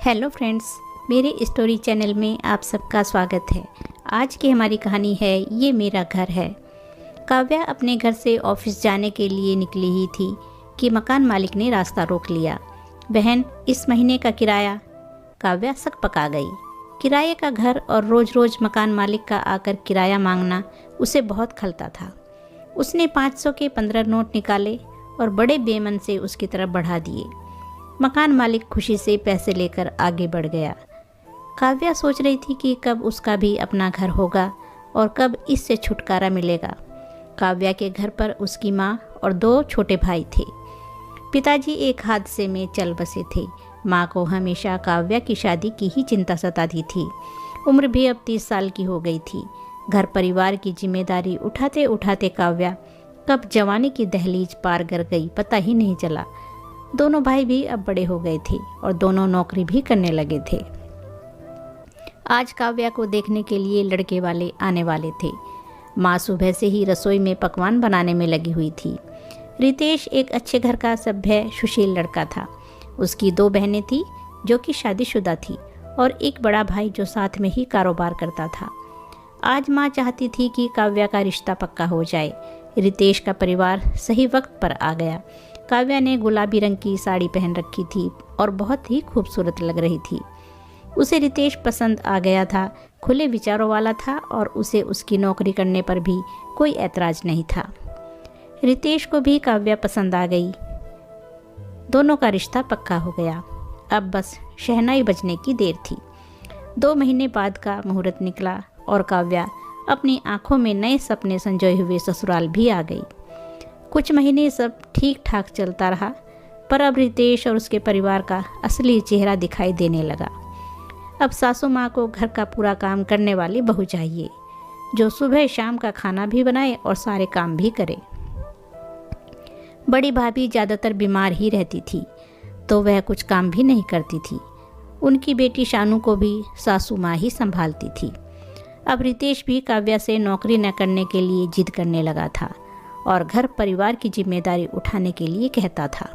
Hello friends, मेरे story channel में आप सबका स्वागत है। आज की हमारी कहानी है ये मेरा घर है। काव्या अपने घर से ऑफिस जाने के लिए निकली ही थी कि मकान मालिक ने रास्ता रोक लिया। बहन, इस महीने का किराया। काव्या सक पका गई। किराए का घर और रोज़ रोज़ मकान मालिक का आकर किराया मांगना उसे बहुत खलता था। उसने 500 के 15 नोट निकाले और बड़े बेमन से उसकी तरफ बढ़ा दिए। मकान मालिक खुशी से पैसे लेकर आगे बढ़ गया। काव्या सोच रही थी कि कब उसका भी अपना घर होगा और कब इससे छुटकारा मिलेगा। काव्या के घर पर उसकी माँ और 2 छोटे भाई थे। पिताजी एक हादसे में चल बसे थे। माँ को हमेशा काव्या की शादी की ही चिंता सताती थी। उम्र भी अब 30 साल की हो गई थी। घर परिवार की जिम्मेदारी उठाते उठाते काव्या कब जवानी की दहलीज पार कर गई पता ही नहीं चला। दोनों भाई भी अब बड़े हो गए थे और दोनों नौकरी भी करने लगे थे। आज काव्या को देखने के लिए लड़के वाले आने वाले थे। माँ सुबह से ही रसोई में पकवान बनाने में लगी हुई थी। रितेश एक अच्छे घर का सभ्य सुशील लड़का था। उसकी 2 बहनें थी जो कि शादीशुदा थी और एक बड़ा भाई जो साथ में ही कारोबार करता था। आज माँ चाहती थी कि काव्या का रिश्ता पक्का हो जाए। रितेश का परिवार सही वक्त पर आ गया। काव्या ने गुलाबी रंग की साड़ी पहन रखी थी और बहुत ही खूबसूरत लग रही थी। उसे रितेश पसंद आ गया था। खुले विचारों वाला था और उसे उसकी नौकरी करने पर भी कोई ऐतराज नहीं था। रितेश को भी काव्या पसंद आ गई। दोनों का रिश्ता पक्का हो गया। अब बस शहनाई बजने की देर थी। 2 महीने बाद का मुहूर्त निकला और काव्या अपनी आंखों में नए सपने संजोए हुए ससुराल भी आ गई। कुछ महीने सब ठीक ठाक चलता रहा, पर अब रितेश और उसके परिवार का असली चेहरा दिखाई देने लगा। अब सासू माँ को घर का पूरा काम करने वाली बहू चाहिए, जो सुबह शाम का खाना भी बनाए और सारे काम भी करे। बड़ी भाभी ज़्यादातर बीमार ही रहती थी, तो वह कुछ काम भी नहीं करती थी। उनकी बेटी शानू को भी सासू माँ ही संभालती थी। अब रितेश भी काव्या से नौकरी न करने के लिए जिद करने लगा था और घर परिवार की जिम्मेदारी उठाने के लिए कहता था।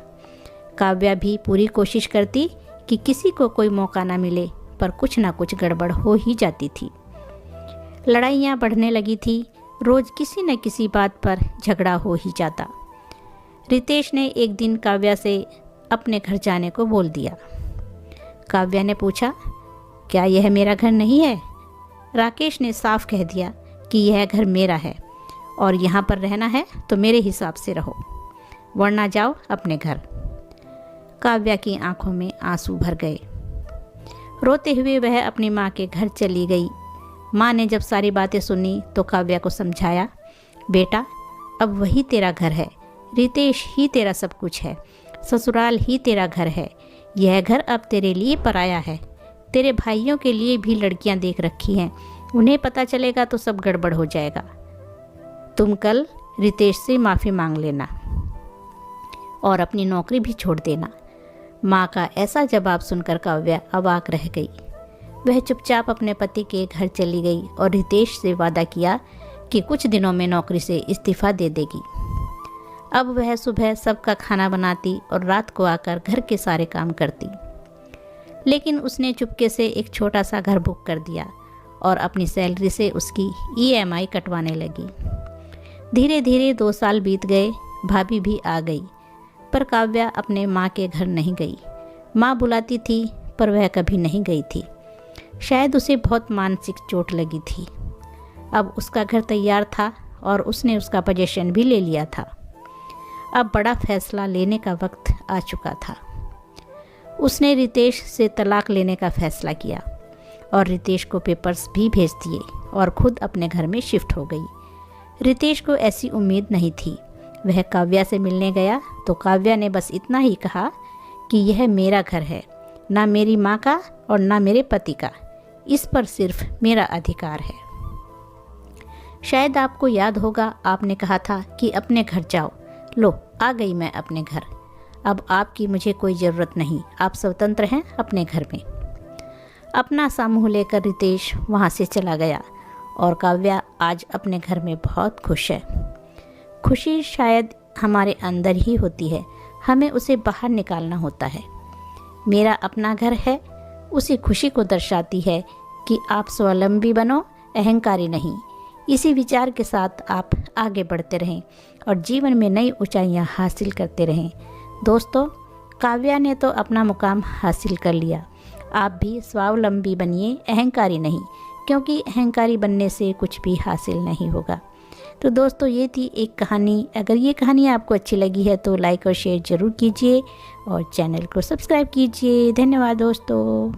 काव्या भी पूरी कोशिश करती कि किसी को कोई मौका ना मिले, पर कुछ ना कुछ गड़बड़ हो ही जाती थी। लड़ाइयाँ बढ़ने लगी थी। रोज़ किसी न किसी बात पर झगड़ा हो ही जाता। रितेश ने एक दिन काव्या से अपने घर जाने को बोल दिया। काव्या ने पूछा, क्या यह मेरा घर नहीं है? राकेश ने साफ कह दिया कि यह घर मेरा है और यहाँ पर रहना है तो मेरे हिसाब से रहो, वरना जाओ अपने घर। काव्या की आंखों में आंसू भर गए। रोते हुए वह अपनी माँ के घर चली गई। माँ ने जब सारी बातें सुनी तो काव्या को समझाया, बेटा, अब वही तेरा घर है। रितेश ही तेरा सब कुछ है। ससुराल ही तेरा घर है। यह घर अब तेरे लिए पराया है। तेरे भाइयों के लिए भी लड़कियां देख रखी हैं। उन्हें पता चलेगा तो सब गड़बड़ हो जाएगा। तुम कल रितेश से माफ़ी मांग लेना और अपनी नौकरी भी छोड़ देना। माँ का ऐसा जवाब सुनकर काव्या अवाक रह गई। वह चुपचाप अपने पति के घर चली गई और रितेश से वादा किया कि कुछ दिनों में नौकरी से इस्तीफ़ा दे देगी। अब वह सुबह सबका खाना बनाती और रात को आकर घर के सारे काम करती। लेकिन उसने चुपके से एक छोटा सा घर बुक कर दिया और अपनी सैलरी से उसकी EMI कटवाने लगी। धीरे धीरे 2 साल बीत गए। भाभी भी आ गई, पर काव्या अपने माँ के घर नहीं गई। माँ बुलाती थी पर वह कभी नहीं गई थी। शायद उसे बहुत मानसिक चोट लगी थी। अब उसका घर तैयार था और उसने उसका पोजीशन भी ले लिया था। अब बड़ा फैसला लेने का वक्त आ चुका था। उसने रितेश से तलाक लेने का फैसला किया और रितेश को पेपर्स भी भेज दिए और खुद अपने घर में शिफ्ट हो गई। रितेश को ऐसी उम्मीद नहीं थी। वह काव्या से मिलने गया तो काव्या ने बस इतना ही कहा कि यह मेरा घर है, ना मेरी माँ का और ना मेरे पति का। इस पर सिर्फ मेरा अधिकार है। शायद आपको याद होगा, आपने कहा था कि अपने घर जाओ। लो, आ गई मैं अपने घर। अब आपकी मुझे कोई ज़रूरत नहीं। आप स्वतंत्र हैं अपने घर में। अपना सा मुँह लेकर रितेश वहाँ से चला गया और काव्या आज अपने घर में बहुत खुश है। खुशी शायद हमारे अंदर ही होती है, हमें उसे बाहर निकालना होता है। मेरा अपना घर है उसी खुशी को दर्शाती है कि आप स्वावलंबी बनो, अहंकारी नहीं। इसी विचार के साथ आप आगे बढ़ते रहें और जीवन में नई ऊंचाइयां हासिल करते रहें। दोस्तों, काव्या ने तो अपना मुकाम हासिल कर लिया। आप भी स्वावलंबी बनिए, अहंकारी नहीं, क्योंकि अहंकारी बनने से कुछ भी हासिल नहीं होगा। तो दोस्तों, ये थी एक कहानी। अगर ये कहानी आपको अच्छी लगी है तो लाइक और शेयर ज़रूर कीजिए और चैनल को सब्सक्राइब कीजिए। धन्यवाद दोस्तों।